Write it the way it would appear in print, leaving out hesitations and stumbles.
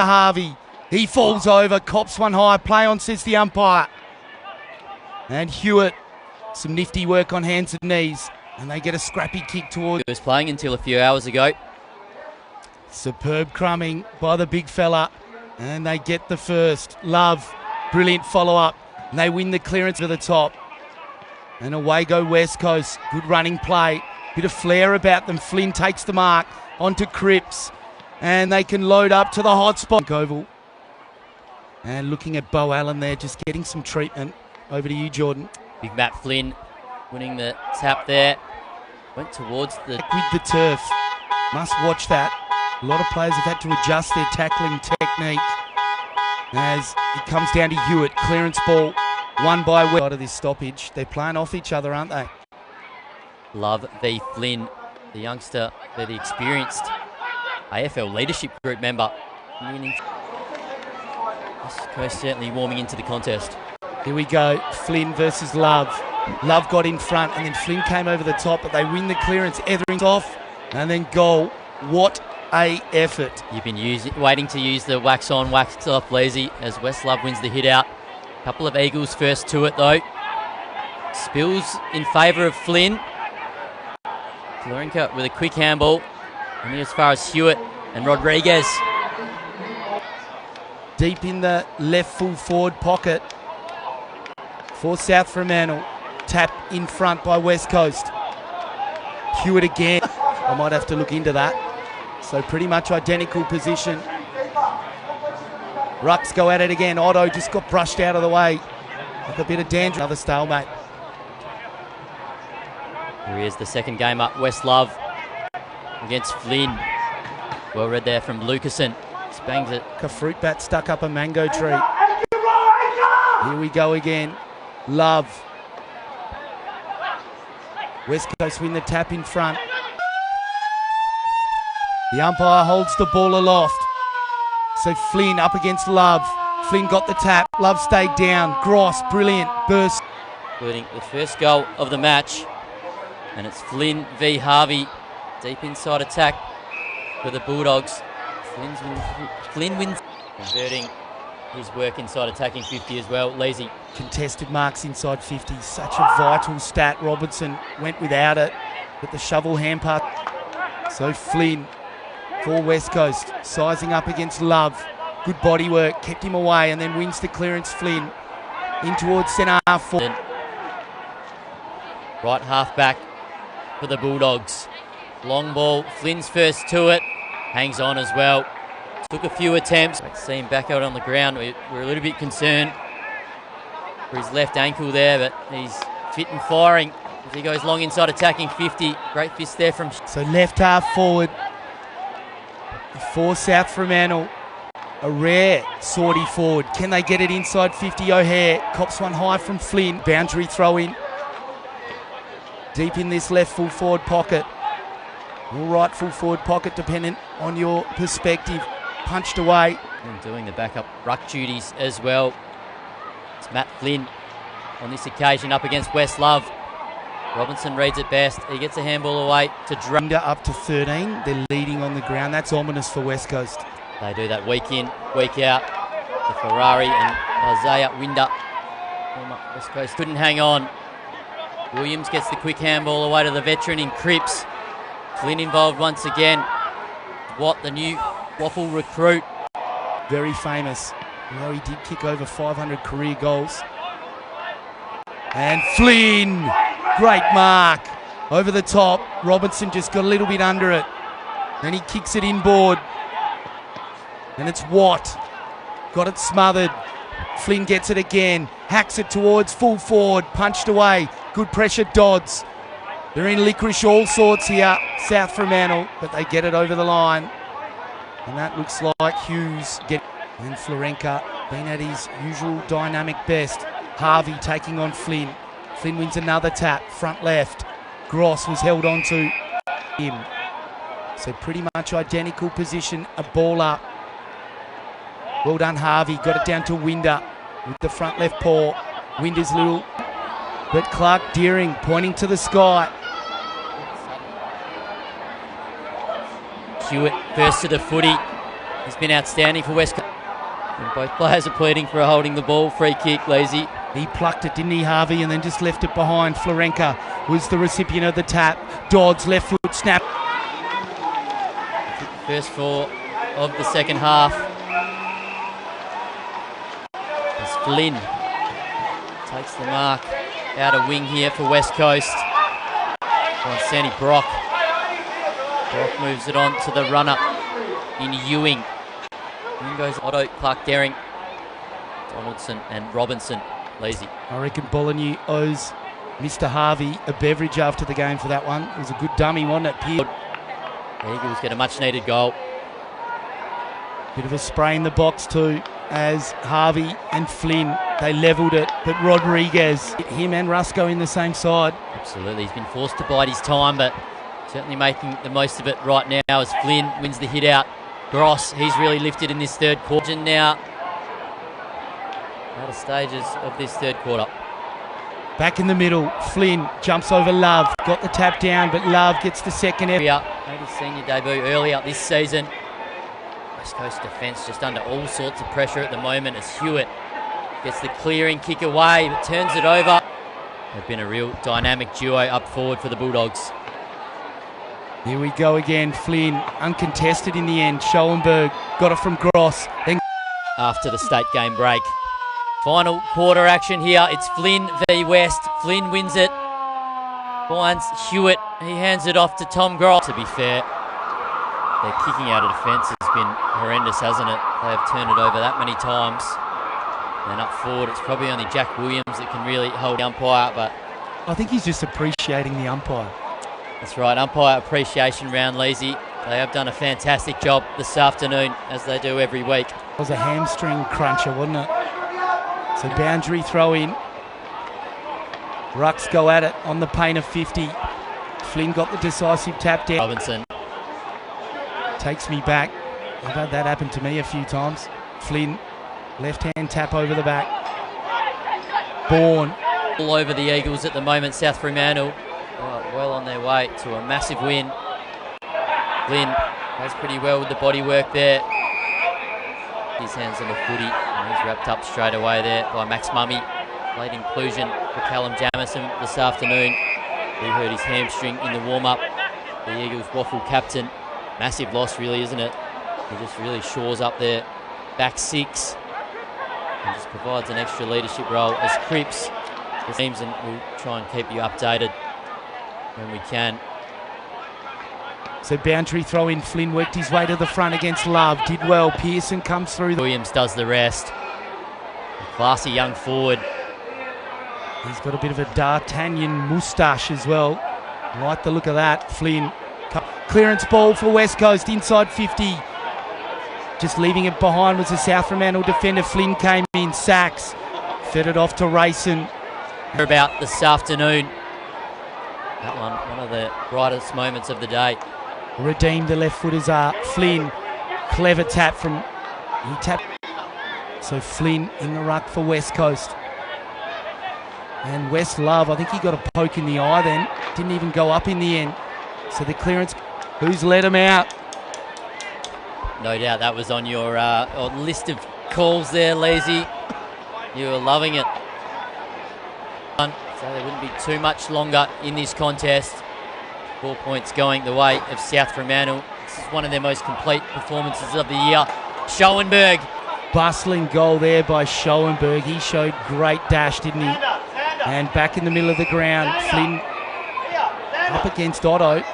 Harvey. He falls over, cops one high. Play on, says the umpire. And Hewitt, some nifty work on hands and knees. And they get a scrappy kick towards. He was playing until a few hours ago. Superb crumbing by the big fella. And they get the first. Love, brilliant follow-up. And they win the clearance to the top. And away go West Coast. Good running play. Bit of flair about them. Flynn takes the mark onto Cripps. And they can load up to the hot spot. Oval. And looking at Bo Allen there, just getting some treatment. Over to you, Jordan. Big Matt Flynn winning the tap there. Went towards the... With the turf. Must watch that. A lot of players have had to adjust their tackling technique. As it comes down to Hewitt. Clearance ball. Won by West. Out of this stoppage. They're playing off each other, aren't they? Love v Flynn, the youngster, they're the experienced AFL leadership group member. West Coast certainly warming into the contest. Here we go, Flynn versus Love. Love got in front and then Flynn came over the top, but they win the clearance. Ethering's off and then goal. What a effort. You've been waiting to use the wax on, wax off lazy as West Love wins the hit out. Couple of Eagles first to it though. Spills in favour of Flynn. Florenka with a quick handball. And as far as Hewitt and Rodriguez. Deep in the left full forward pocket for South Fremantle. Tap in front by West Coast. Hewitt again. I might have to look into that. So pretty much identical position. Rucks go at it again. Otto just got brushed out of the way. Like a bit of danger. Another stalemate. Here he is, the second game up. West Love against Flynn. Well read there from Lucasen. Bangs it. A fruit bat stuck up a mango tree. Here we go again. Love. West Coast win the tap in front. The umpire holds the ball aloft. So Flynn up against Love. Flynn got the tap. Love stayed down. Gross, brilliant. Burst. Including the first goal of the match. And it's Flynn v Harvey. Deep inside attack for the Bulldogs. Flynn wins. Converting his work inside attacking 50 as well. Lazy. Contested marks inside 50. Such a vital stat. Robertson went without it. But the shovel hand pass. So Flynn for West Coast. Sizing up against Love. Good body work. Kept him away and then wins the clearance. Flynn in towards centre half forward. Right half back for the Bulldogs. Long ball. Flynn's first to it. Hangs on as well. Took a few attempts. See him back out on the ground. We're a little bit concerned for his left ankle there, but he's fit and firing as he goes long inside attacking 50. Great fist there from... So left half forward for South Fremantle. A rare sortie forward. Can they get it inside 50? O'Hare cops one high from Flynn. Boundary throw in. Deep in this left full forward pocket. Or right full forward pocket, dependent on your perspective. Punched away. And doing the backup ruck duties as well. It's Matt Flynn on this occasion up against West Love. Robinson reads it best. He gets a handball away to Drunda. Up to 13. They're leading on the ground. That's ominous for West Coast. They do that week in, week out. The Ferrari and Isaiah Winder. West Coast couldn't hang on. Williams gets the quick handball away to the veteran in Cripps. Flynn involved once again. What, the new WAFL recruit. Very famous. Although he did kick over 500 career goals. And Flynn, great mark. Over the top. Robinson just got a little bit under it. Then he kicks it inboard. And it's Watt. Got it smothered. Flynn gets it again. Hacks it towards full forward. Punched away. Good pressure, Dodds. They're in licorice all sorts here, South Fremantle, but they get it over the line. And that looks like Hughes. And Florenka being at his usual dynamic best. Harvey taking on Flynn. Flynn wins another tap, front left. Gross was held on to him. So pretty much identical position, a ball up. Well done, Harvey. Got it down to Winder with the front left paw. Winder's little, but Clark Deering pointing to the sky. Hewitt first to the footy. He's been outstanding for West Coast. And both players are pleading for holding the ball. Free kick, Lazy. He plucked it, didn't he, Harvey, and then just left it behind. Florenka was the recipient of the tap. Dodds, left foot snap. First four of the second half. As Flynn takes the mark out of wing here for West Coast. On Sandy Brock. Brock moves it on to the runner in Ewing. In goes Otto, Clark Dering, Donaldson and Robinson. Lazy. I reckon Bolognese owes Mr. Harvey a beverage after the game for that one. It was a good dummy, wasn't it, Pierre? The Eagles get a much needed goal. Bit of a spray in the box too, as Harvey and Flynn, they levelled it, but Rodriguez, him and Rusco in the same side. Absolutely, he's been forced to bide his time, but certainly making the most of it right now as Flynn wins the hit out. Gross, he's really lifted in this third quarter now. Latter stages of this third quarter. Back in the middle, Flynn jumps over Love, got the tap down, but Love gets the second effort. Made his senior debut earlier this season. West Coast defence just under all sorts of pressure at the moment as Hewitt gets the clearing kick away, but turns it over. They've been a real dynamic duo up forward for the Bulldogs. Here we go again, Flynn, uncontested in the end. Schoenberg got it from Gross. Then after the state game break. Final quarter action here. It's Flynn v West. Flynn wins it. Finds Hewitt. He hands it off to Tom Gross. To be fair, their kicking out of defence has been horrendous, hasn't it? They have turned it over that many times. And up forward, it's probably only Jack Williams that can really hold the umpire, but I think he's just appreciating the umpire. That's right, umpire appreciation round, Lazy. They have done a fantastic job this afternoon, as they do every week. It was a hamstring cruncher, wasn't it? So boundary throw in. Rucks go at it on the paint of 50. Flynn got the decisive tap down. Robinson takes me back. I've had that happen to me a few times. Flynn, left hand tap over the back. Bourne. All over the Eagles at the moment, South Fremantle. Well on their way to a massive win. Flynn does pretty well with the body work there. His hands on the footy, and he's wrapped up straight away there by Max Mummy. Late inclusion for Callum Jamison this afternoon. He hurt his hamstring in the warm-up. The Eagles WAFL captain. Massive loss really, isn't it? He just really shores up their back six and just provides an extra leadership role as Cripps the teams, and we'll try and keep you updated when we can. So boundary throw in. Flynn worked his way to the front against Love. Did well. Pearson comes through. Williams does the rest. A classy young forward. He's got a bit of a D'Artagnan moustache as well. Like the look of that. Flynn. Clearance ball for West Coast inside 50. Just leaving it behind was the South Fremantle defender. Flynn came in. Sacks. Fed it off to Rayson. About this afternoon. That one of the brightest moments of the day. Redeemed the left footers are. Flynn, clever tap from, he tapped. So Flynn in the ruck for West Coast. And West Love, I think he got a poke in the eye then. Didn't even go up in the end. So the clearance, who's let him out? No doubt that was on your list of calls there, Lazy. You were loving it. So there wouldn't be too much longer in this contest. 4 points going the way of South Fremantle. This is one of their most complete performances of the year. Schoenberg. Bustling goal there by Schoenberg. He showed great dash, didn't he? And back in the middle of the ground, Flynn up against Otto.